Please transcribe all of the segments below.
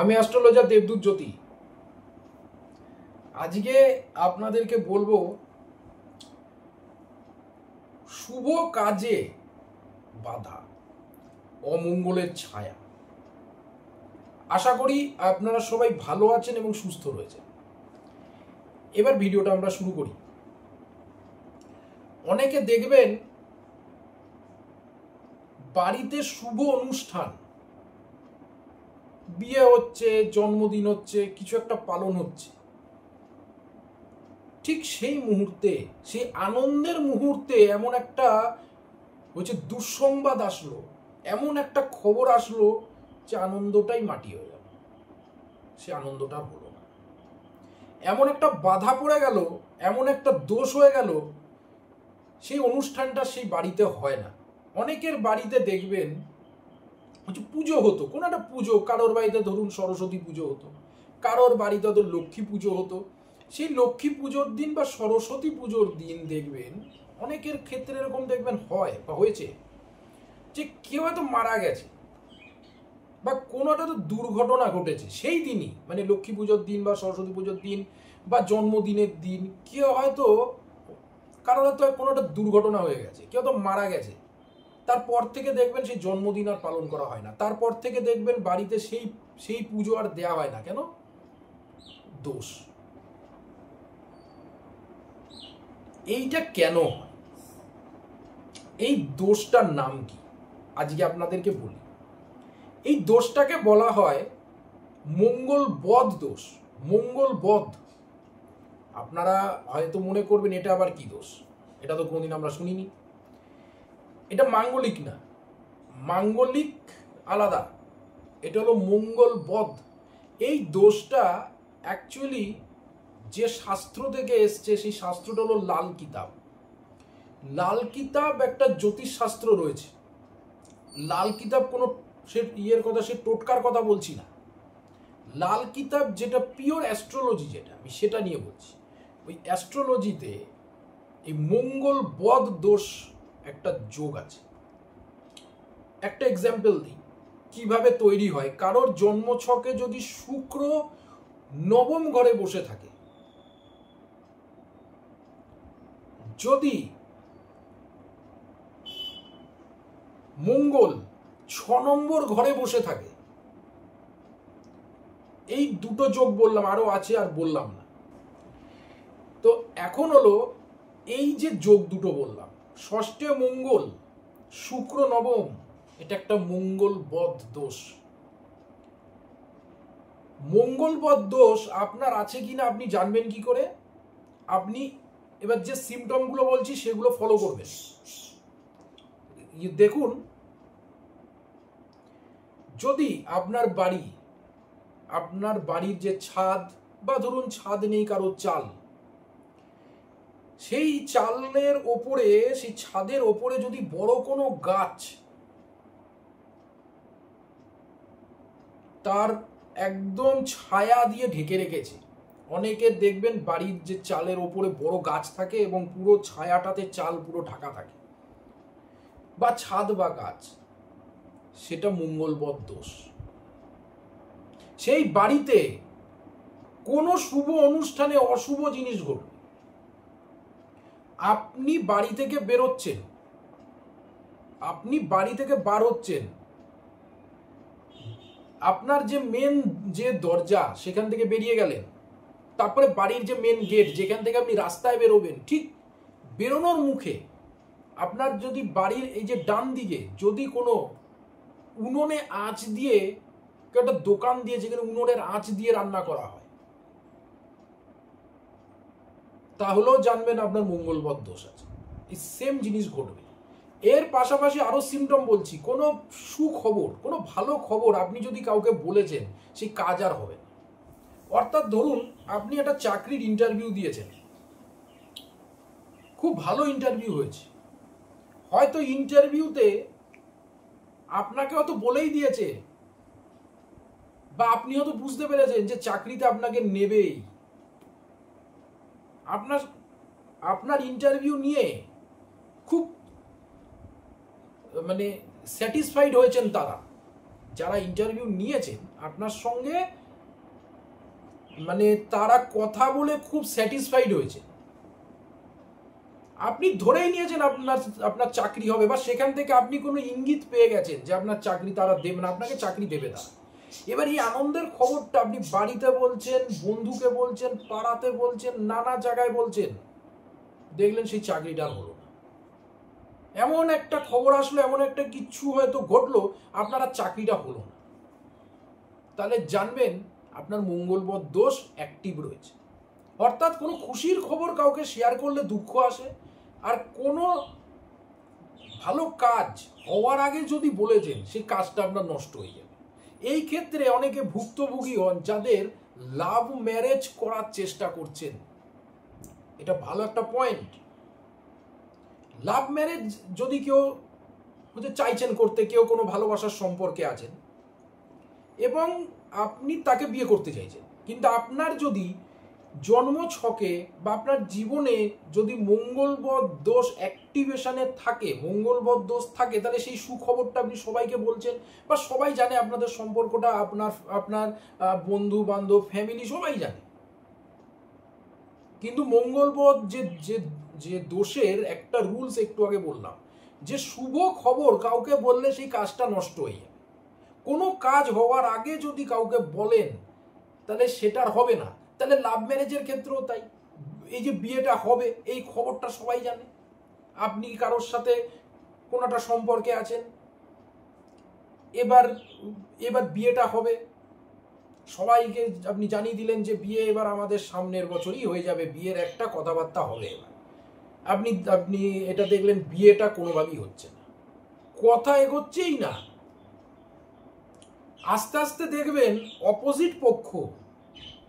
আমি অ্যাস্ট্রোলজার দেবদূত জ্যোতি। আজকে আপনাদেরকে বলবো শুভ কাজে বাধা, অমঙ্গলের ছায়া। আশা করি আপনারা সবাই ভালো আছেন এবং সুস্থ রয়েছেন। এবার ভিডিওটা আমরা শুরু করি। অনেকে দেখবেন বাড়িতে শুভ অনুষ্ঠান, বিয়ে হচ্ছে, জন্মদিন হচ্ছে, কিছু একটা পালন হচ্ছে, ঠিক সেই মুহূর্তে, সেই আনন্দের মুহূর্তে এমন একটা হচ্ছে দুঃসংবাদ আসলো, এমন একটা খবর আসলো যে আনন্দটাই মাটি হয়ে গেল, সে আনন্দটা হলো না। এমন একটা বাধা পড়ে গেল, এমন একটা দোষ হয়ে গেল, সেই অনুষ্ঠানটা সেই বাড়িতে হয় না। অনেকের বাড়িতে দেখবেন হচ্ছে পুজো হতো, কোনো একটা পুজো, কারোর বাড়িতে ধরুন সরস্বতী পুজো হতো, কারোর বাড়িতে তো লক্ষ্মী পুজো হতো। সেই লক্ষ্মী পুজোর দিন বা সরস্বতী পুজোর দিন দেখবেন অনেকের ক্ষেত্রে এরকম দেখবেন হয় বা হয়েছে যে কেউ হয়তো মারা গেছে বা কোনো একটা তো দুর্ঘটনা ঘটেছে সেই দিনই, মানে লক্ষ্মী পুজোর দিন বা সরস্বতী পুজোর দিন বা জন্মদিনের দিন কেউ হয়তো, কারোর হয়তো কোনো একটা দুর্ঘটনা হয়ে গেছে, কেউ তো মারা গেছে। তারপর থেকে দেখবেন সেই জন্মদিন আর পালন করা হয় না, তারপর থেকে দেখবেন বাড়িতে সেই সেই পুজো আর দেয়া হয় না। কেন? দোষ। এইটা কেন হয়? এই দোষটার নাম কি আজকে আপনাদেরকে বলি। এই দোষটাকে বলা হয় মঙ্গল বধ দোষ। মঙ্গল বধ। আপনারা হয়তো মনে করবেন এটা আবার কি দোষ, এটা তো কোনোদিন আমরা শুনিনি। এটা মাঙ্গলিক না, মাঙ্গলিক আলাদা, এটা হলো মঙ্গল বধ। এই দোষটা অ্যাকচুয়ালি যে শাস্ত্র থেকে এসছে সেই শাস্ত্রটা হলো লাল কিতাব। লাল কিতাব একটা জ্যোতিষ শাস্ত্র রয়েছে। লাল কিতাব কোনো সে ইয়ের কথা, সে টোটকার কথা বলছি না। লাল কিতাব যেটা পিওর অ্যাস্ট্রোলজি, যেটা আমি সেটা নিয়ে বলছি। ওই অ্যাস্ট্রোলজিতে এই মঙ্গল বধ দোষ একটা যোগ আছে। একটা এক্সাম্পল দিই কিভাবে তৈরি হয়। কারোর জন্মছকে যদি শুক্র নবম ঘরে বসে থাকে, যদি মঙ্গল 6 নম্বর ঘরে বসে থাকে, এই দুটো যোগ বললাম, আরো আছে আর বললাম না। তো এখন হলো এই যে যোগ দুটো বললাম, ষষ্ঠে মঙ্গল, শুক্র নবম, এটা একটা মঙ্গল বধ দোষ। মঙ্গল বধ দোষ আপনার আছে কিনা আপনি জানবেন কি করে? আপনি এবার যে সিমটমগুলো বলছি সেগুলো ফলো করবেন। দেখুন, যদি আপনার বাড়ির যে ছাদ, বা ধরুন ছাদ নেই কারোর, চাল, সেই চালের ওপরে, সেই ছাদের ওপরে যদি বড় কোনো গাছ তার একদম ছায়া দিয়ে ঢেকে রেখেছে, অনেকে দেখবেন বাড়ির যে চালের ওপরে বড় গাছ থাকে এবং পুরো ছায়াটাতে চাল পুরো ঢাকা থাকে, বা ছাদ বা গাছ, সেটা মঙ্গলবধ দোষ। সেই বাড়িতে কোনো শুভ অনুষ্ঠানে অশুভ জিনিস ঘটবে। আপনি বাড়ি থেকে বেরোচ্ছেন, আপনি বাড়ি থেকে বার হচ্ছেন, আপনার যে মেন যে দরজা সেখান থেকে বেরিয়ে গেলেন, তারপরে বাড়ির যে মেন গেট যেখান থেকে আপনি রাস্তায় বেরোবেন, ঠিক বেরোনোর মুখে আপনার যদি বাড়ির এই যে ডান দিকে যদি কোনো উনুনে আঁচ দিয়ে, একটা দোকান দিয়ে যেখানে উনুনের আঁচ দিয়ে রান্না করা হয়, তাহলেও জানবেন আপনার মঙ্গলবধ দোষ আছে। এই সেম জিনিস ঘটবে। এর পাশাপাশি আরো সিমটম বলছি। কোনো সুখবর, কোনো ভালো খবর আপনি যদি কাউকে বলেছেন, সেই কাজ আর হবে না। অর্থাৎ ধরুন আপনি একটা চাকরির ইন্টারভিউ দিয়েছেন, খুব ভালো ইন্টারভিউ হয়েছে, হয়তো ইন্টারভিউতে আপনাকে হয়তো বলেই দিয়েছে, বা আপনি হয়তো বুঝতে পেরেছেন যে চাকরিতে আপনাকে নেবেই, আপনার ইন্টারভিউ নিয়ে খুব মানে স্যাটিসফাইড হয়েছেন তারা, যারা ইন্টারভিউ নিয়েছেন আপনার সঙ্গে, মানে তারা কথা বলে খুব স্যাটিসফাইড হয়েছে। আপনি ধরেই নিয়েছেন আপনার চাকরি হবে, বা সেখান থেকে আপনি কোনো ইঙ্গিত পেয়ে গেছেন যে আপনার চাকরি তারা দেবে না, আপনাকে চাকরি দেবে তারা। এবার এই আনন্দের খবরটা আপনি বাড়িতে বলছেন, বন্ধুকে বলছেন, পাড়াতে বলছেন, নানা জায়গায় বলছেন, দেখলেন সেই চাকরিটা হলো না। এমন একটা খবর আসলো, এমন একটা কিচ্ছু হয়তো ঘটলো, আপনার আর চাকরিটা হলো না। তাহলে জানবেন আপনার মঙ্গলবদ দোষ অ্যাক্টিভ রয়েছে। অর্থাৎ কোনো খুশির খবর কাউকে শেয়ার করলে দুঃখ আসে, আর কোনো ভালো কাজ হওয়ার আগে যদি বলেছেন সেই কাজটা আপনার নষ্ট হয়ে যাবে। এই ক্ষেত্রে অনেকে ভুক্তভোগী হন যাদের লাভ ম্যারেজ করার চেষ্টা করছেন। এটা ভালো একটা পয়েন্ট। লাভ ম্যারেজ যদি কেউ চাইছেন করতে, কেউ কোনো ভালোবাসার সম্পর্কে আছেন এবং আপনি তাকে বিয়ে করতে চাইছেন, কিন্তু আপনার যদি জন্ম ছকে বা আপনার জীবনে যদি মঙ্গলবদ দোষ অ্যাক্টিভেশনে থাকে, মঙ্গলবদ দোষ থাকে, তাহলে সেই সুখবরটা আপনি সবাইকে বলছেন, বা সবাই জানে আপনাদের সম্পর্কটা, আপনার বন্ধু বান্ধব, ফ্যামিলি সবাই জানে। কিন্তু মঙ্গলবদ যে দোষের একটা রুলস একটু আগে বললাম, যে শুভ খবর কাউকে বললে সেই কাজটা নষ্ট হয়ে যাবে। কোনো কাজ হওয়ার আগে যদি কাউকে বলেন তাহলে সেটার হবে না। তাহলে লাভ ম্যারেজের ক্ষেত্রেও তাই। এই যে বিয়েটা হবে এই খবরটা সবাই জানে, আপনি কারোর সাথে কোনো একটা সম্পর্কে আছেন, এবার বিয়েটা হবে, সবাইকে আপনি জানিয়ে দিলেন যে বিয়ে এবার আমাদের সামনের বছরই হয়ে যাবে, বিয়ের একটা কথাবার্তা হবে। এবার আপনি এটা দেখলেন বিয়েটা কোনোভাবেই হচ্ছে না, কথা এগোচ্ছেই না। আস্তে আস্তে দেখবেন অপোজিট পক্ষ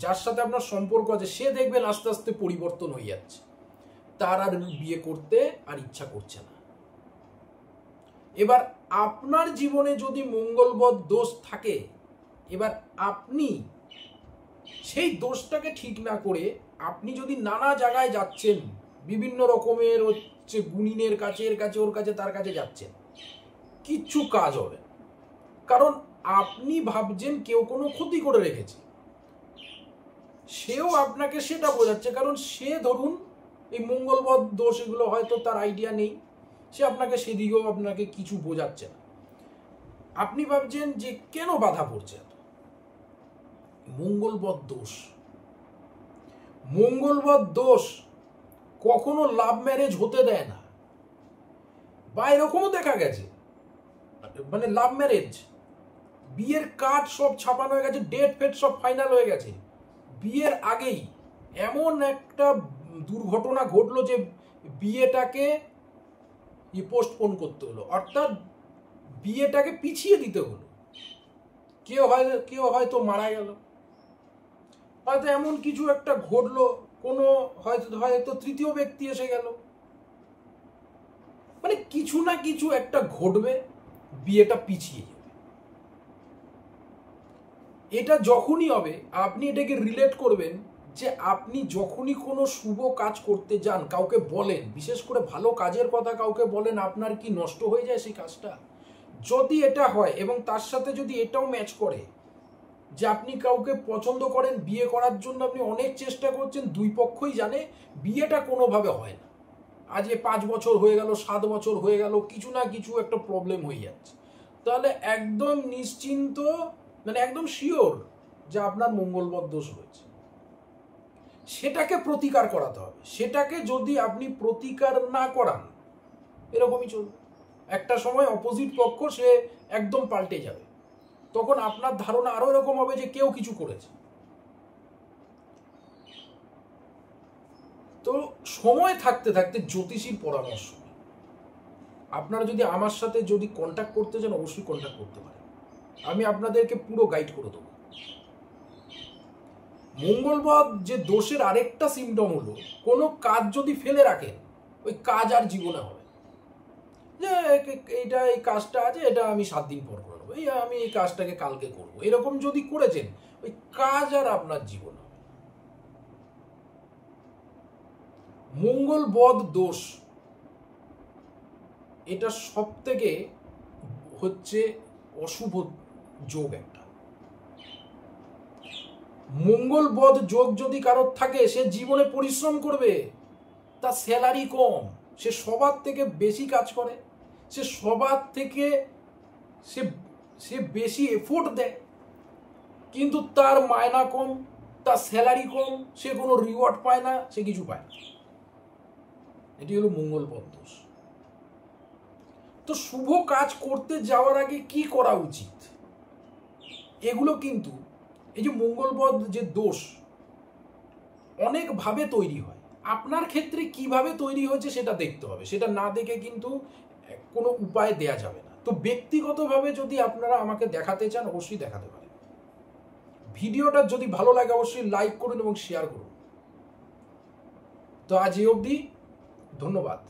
যার সাথে আপনার সম্পর্ক আছে, সে দেখবেন আস্তে আস্তে পরিবর্তন হয়ে যাচ্ছে, তার আর বিয়ে করতে আর ইচ্ছা করছে না। এবার আপনার জীবনে যদি মঙ্গলবদ দোষ থাকে, এবার আপনি সেই দোষটাকে ঠিক না করে আপনি যদি নানা জায়গায় যাচ্ছেন, বিভিন্ন রকমের গুণিনের কাছে, এর কাছে, ওর কাছে, তার কাছে যাচ্ছেন, কিচ্ছু কাজ হবে। কারণ আপনি ভাবছেন কেউ কোনো ক্ষতি করে রেখেছে, সেও আপনাকে সেটা বোঝাচ্ছে। কারণ সে ধরুন এই মঙ্গলবদ দোষ এগুলো হয়তো তার আইডিয়া নেই, সে আপনাকে সেদিকেও আপনাকে কিছু বোঝাচ্ছে না। আপনি ভাবছেন যে কেন বাধা পড়ছে। মঙ্গলবদ দোষ, মঙ্গলবদ দোষ কখনো লাভ ম্যারেজ হতে দেয় না। বা এরকমও দেখা গেছে, মানে লাভ ম্যারেজ, বিয়ের কার্ড সব ছাপানো হয়ে গেছে, ডেট ফেট সব ফাইনাল হয়ে গেছে, বিয়ের আগেই এমন একটা দুর্ঘটনা ঘটলো যে বিয়েটাকে পোস্টপোন করতে হলো, অর্থাৎ বিয়েটাকে পিছিয়ে দিতে হলো। কেউ হয়তো মারা গেল, হয়তো এমন কিছু একটা ঘটলো, কোনো হয়তো তৃতীয় ব্যক্তি এসে গেল, মানে কিছু না কিছু একটা ঘটবে, বিয়েটা পিছিয়ে যাবে। এটা যখনই হবে আপনি এটাকে রিলেট করবেন যে আপনি যখনই কোনো শুভ কাজ করতে যান, কাউকে বলেন, বিশেষ করে ভালো কাজের কথা কাউকে বলেন, আপনার কি নষ্ট হয়ে যায় সেই কাজটা? যদি এটা হয় এবং তার সাথে যদি এটাও ম্যাচ করে যে আপনি কাউকে পছন্দ করেন, বিয়ে করার জন্য আপনি অনেক চেষ্টা করছেন, দুই পক্ষই জানে বিয়েটা কোনোভাবে হয় না, আজকে 5 বছর হয়ে গেল, 7 বছর হয়ে গেল, কিছু না কিছু একটা প্রবলেম হয়ে যাচ্ছে, তাহলে একদম নিশ্চিন্ত, মানে একদম শিওর যে আপনার মঙ্গলবদ দোষ হয়েছে। সেটাকে প্রতিকার করাতে হবে। সেটাকে যদি আপনি প্রতিকার না করান, এরকমই চলবে। একটা সময় অপোজিট পক্ষ সে একদম পাল্টে যাবে, তখন আপনার ধারণা আরো এরকম হবে যে কেউ কিছু করেছে। তো সময় থাকতে থাকতে জ্যোতিষীর পরামর্শ, আপনারা যদি আমার সাথে যদি কন্ট্যাক্ট করতে চান অবশ্যই কন্ট্যাক্ট করতে পারেন, আমি আপনাদেরকে পুরো গাইড করে দেবো। মঙ্গলবদ যে দোষের আরেকটা সিমটম হলো, কোনো কাজ যদি ফেলে রাখেন, ওই কাজ আর জীবনে হবে যে এই কাজটা আছে, এটা আমি 7 দিন পর করে নেবো, আমি এই কাজটাকে কালকে করবো, এরকম যদি করেছেন ওই কাজ আর আপনার জীবন হবে। মঙ্গলবদ দোষ এটা সব থেকে হচ্ছে অশুভ যোগ একটা। মঙ্গলবধ যোগ যদি কারোর থাকে, সে জীবনে পরিশ্রম করবে, তার স্যালারি কম, সে সবার থেকে বেশি কাজ করে, সে সবার থেকে সে বেশি এফোর্ট দেয়, কিন্তু তার মায়না কম, তার স্যালারি কম, সে কোনো রিওয়ার্ড পায় না, সে কিছু পায় না। এটি হলো মঙ্গলবধ দোষ। তো শুভ কাজ করতে যাওয়ার আগে কি করা উচিত, এগুলো কিন্তু এই যে মঙ্গলবধ যে দোষ অনেকভাবে তৈরি হয়, আপনার ক্ষেত্রে কিভাবে তৈরি হয়েছে সেটা দেখতে হবে, সেটা না দেখে কিন্তু কোনো উপায় দেয়া যাবে না। তো ব্যক্তিগতভাবে যদি আপনারা আমাকে দেখাতে চান, অবশ্যই দেখাতে পারেন। ভিডিওটা যদি ভালো লাগে অবশ্যই লাইক করুন এবং শেয়ার করুন। তো আজ এই অবধি, ধন্যবাদ।